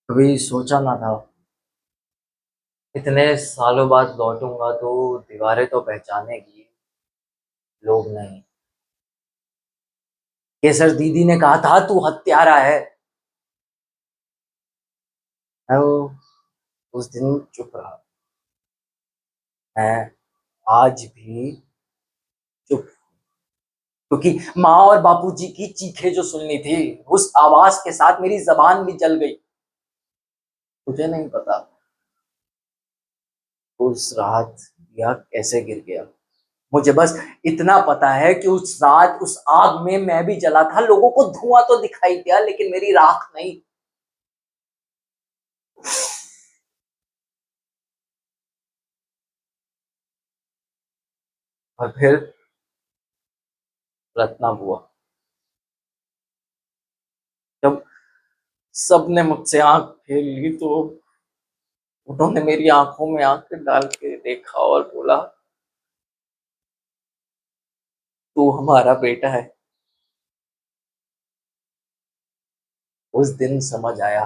कभी सोचा ना था इतने सालों बाद लौटूंगा तो दीवारें तो पहचानेगी, लोग नहीं। केसर दीदी ने कहा था तू हत्यारा है। मैं उस दिन चुप रहा। मैं आज भी चुप, क्योंकि माँ और बापूजी की चीखें जो सुननी थी, उस आवाज के साथ मेरी जबान भी जल गई। मुझे नहीं पता उस रात यह कैसे गिर गया। मुझे बस इतना पता है कि उस रात उस आग में मैं भी जला था। लोगों को धुआं तो दिखाई दिया लेकिन मेरी राख नहीं। और फिर रत्ना हुआ, जब सबने मुझसे आंख फेर ली तो उन्होंने मेरी आंखों में आंखें डाल के देखा और बोला, तू हमारा बेटा है। उस दिन समझ आया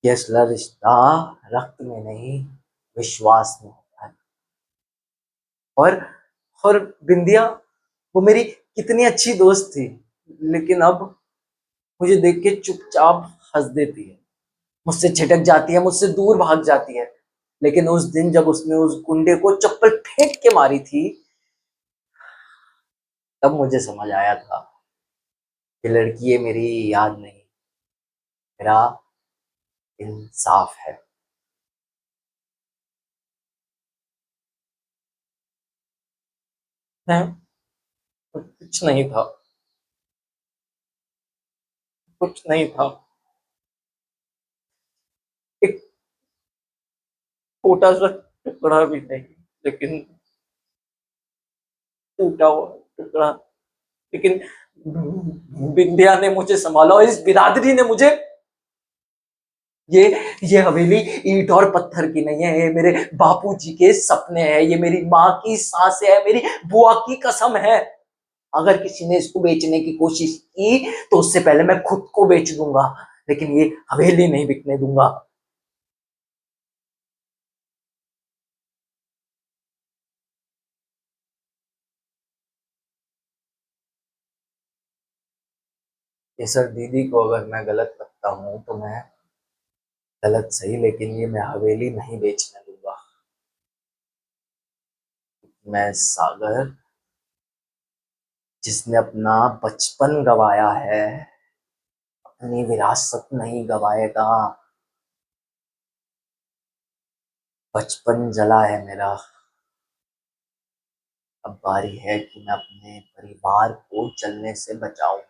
कि असला रिश्ता रक्त में नहीं, विश्वास में होता है। और और बिंदिया, वो मेरी कितनी अच्छी दोस्त थी, लेकिन अब मुझे देख के चुपचाप हंस देती है, मुझसे छिटक जाती है, मुझसे दूर भाग जाती है। लेकिन उस दिन जब उसने उस गुंडे को चप्पल फेंक के मारी थी, तब मुझे समझ आया था कि लड़की ये मेरी याद नहीं, मेरा इंसाफ है। मैं कुछ नहीं था, कुछ नहीं था। एक छोटा सा टुकड़ा भी नहीं, लेकिन टूटा हुआ टुकड़ा। लेकिन बिंदिया ने मुझे संभाला और इस बिरादरी ने मुझे। ये ये हवेली ईंट और पत्थर की नहीं है, ये मेरे बापूजी के सपने हैं, ये मेरी माँ की सांसें है, मेरी बुआ की कसम है। अगर किसी ने इसको बेचने की कोशिश की तो उससे पहले मैं खुद को बेच दूंगा, लेकिन ये हवेली नहीं बिकने दूंगा। ये सर दीदी को अगर मैं गलत लगता हूँ तो मैं गलत सही, लेकिन ये मैं हवेली नहीं बेचने दूंगा। मैं सागर, जिसने अपना बचपन गवाया है, अपनी विरासत नहीं गवाएगा। बचपन जला है मेरा, अब बारी है कि मैं अपने परिवार को जलने से बचाऊं।